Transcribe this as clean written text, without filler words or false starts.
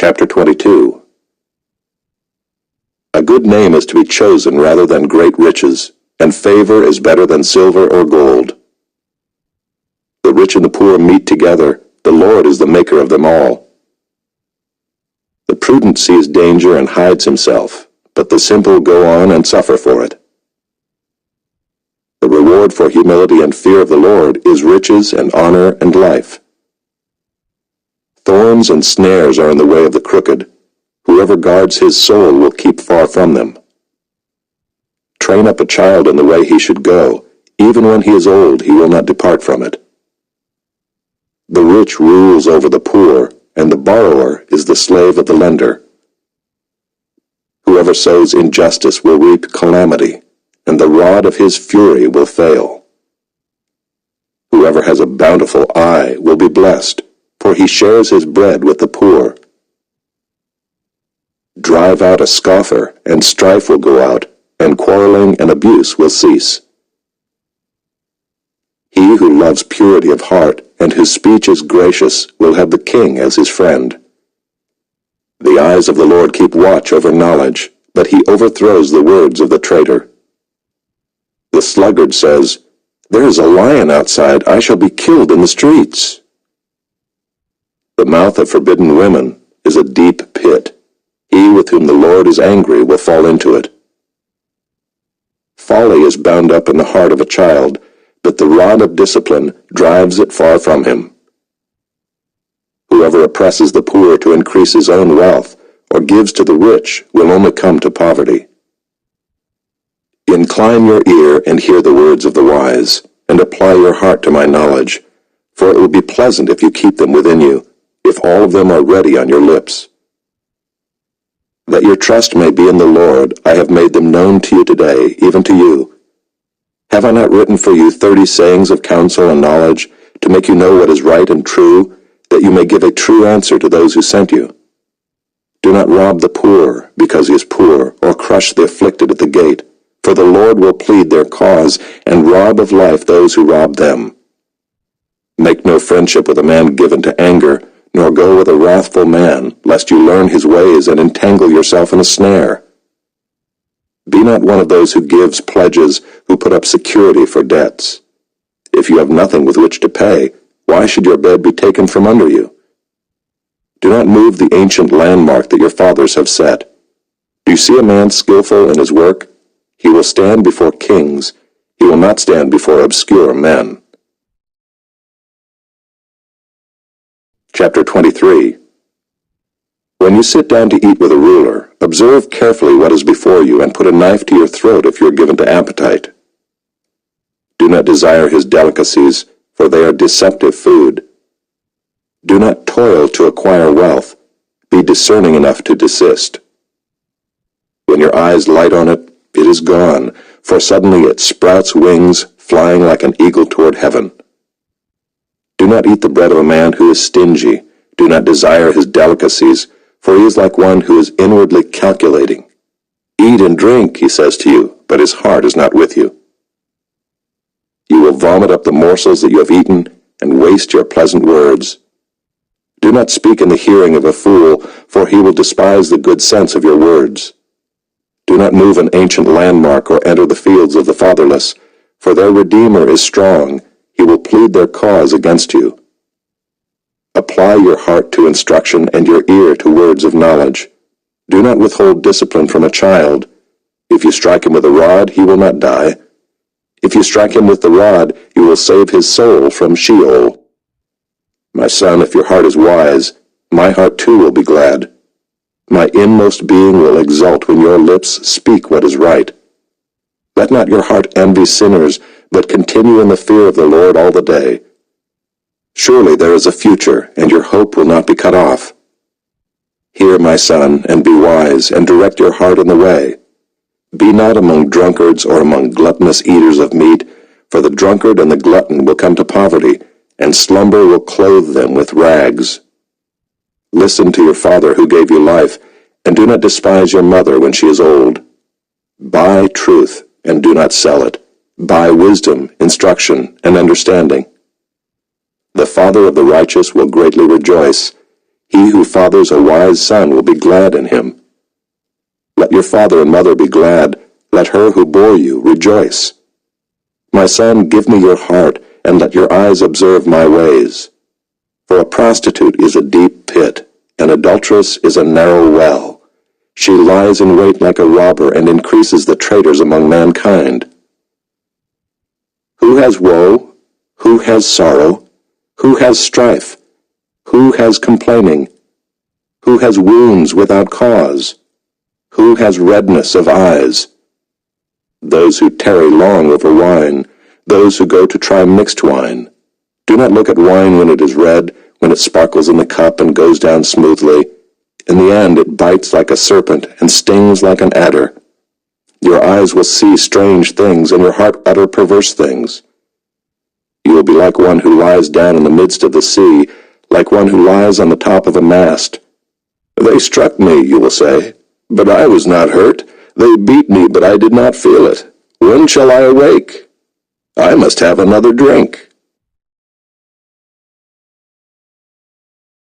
Chapter 22. A good name is to be chosen rather than great riches, and favor is better than silver or gold. The rich and the poor meet together, the Lord is the maker of them all. The prudent sees danger and hides himself, but the simple go on and suffer for it. The reward for humility and fear of the Lord is riches and honor and life. Thorns and snares are in the way of the crooked. Whoever guards his soul will keep far from them. Train up a child in the way he should go. Even when he is old, he will not depart from it. The rich rules over the poor, and the borrower is the slave of the lender. Whoever sows injustice will reap calamity, and the rod of his fury will fail. Whoever has a bountiful eye will be blessed, for he shares his bread with the poor. Drive out a scoffer, and strife will go out, and quarreling and abuse will cease. He who loves purity of heart, and whose speech is gracious, will have the king as his friend. The eyes of the Lord keep watch over knowledge, but he overthrows the words of the traitor. The sluggard says, "There is a lion outside, I shall be killed in the streets." The mouth of forbidden women is a deep pit. He with whom the Lord is angry will fall into it. Folly is bound up in the heart of a child, but the rod of discipline drives it far from him. Whoever oppresses the poor to increase his own wealth, or gives to the rich, will only come to poverty. Incline your ear and hear the words of the wise, and apply your heart to my knowledge, for it will be pleasant if you keep them within you, if all of them are ready on your lips. That your trust may be in the Lord, I have made them known to you today, even to you. Have I not written for you 30 sayings of counsel and knowledge, to make you know what is right and true, that you may give a true answer to those who sent you? Do not rob the poor, because he is poor, or crush the afflicted at the gate, for the Lord will plead their cause, and rob of life those who rob them. Make no friendship with a man given to anger, nor go with a wrathful man, lest you learn his ways and entangle yourself in a snare. Be not one of those who gives pledges, who put up security for debts. If you have nothing with which to pay, why should your bed be taken from under you? Do not move the ancient landmark that your fathers have set. Do you see a man skillful in his work? He will stand before kings. He will not stand before obscure men. Chapter 23. When you sit down to eat with a ruler, observe carefully what is before you, and put a knife to your throat if you are given to appetite. Do not desire his delicacies, for they are deceptive food. Do not toil to acquire wealth. Be discerning enough to desist. When your eyes light on it, it is gone, for suddenly it sprouts wings, flying like an eagle toward heaven. Do not eat the bread of a man who is stingy. Do not desire his delicacies, for he is like one who is inwardly calculating. Eat and drink, he says to you, but his heart is not with you. You will vomit up the morsels that you have eaten, and waste your pleasant words. Do not speak in the hearing of a fool, for he will despise the good sense of your words. Do not move an ancient landmark or enter the fields of the fatherless, for their Redeemer is strong. He will plead their cause against you. Apply your heart to instruction and your ear to words of knowledge. Do not withhold discipline from a child. If you strike him with a rod, he will not die. If you strike him with the rod, you will save his soul from Sheol. My son, if your heart is wise, my heart too will be glad. My inmost being will exult when your lips speak what is right. Let not your heart envy sinners, but continue in the fear of the Lord all the day. Surely there is a future, and your hope will not be cut off. Hear, my son, and be wise, and direct your heart in the way. Be not among drunkards or among gluttonous eaters of meat, for the drunkard and the glutton will come to poverty, and slumber will clothe them with rags. Listen to your father who gave you life, and do not despise your mother when she is old. Buy truth, and do not sell it. Buy wisdom, instruction, and understanding. The father of the righteous will greatly rejoice. He who fathers a wise son will be glad in him. Let your father and mother be glad. Let her who bore you rejoice. My son, give me your heart, and let your eyes observe my ways. For a prostitute is a deep pit, an adulteress is a narrow well. She lies in wait like a robber and increases the traitors among mankind. Who has woe? Who has sorrow? Who has strife? Who has complaining? Who has wounds without cause? Who has redness of eyes? Those who tarry long over wine, those who go to try mixed wine. Do not look at wine when it is red, when it sparkles in the cup and goes down smoothly. In the end it bites like a serpent and stings like an adder. Your eyes will see strange things, and your heart utter perverse things. You will be like one who lies down in the midst of the sea, like one who lies on the top of a mast. They struck me, you will say, but I was not hurt. They beat me, but I did not feel it. When shall I awake? I must have another drink.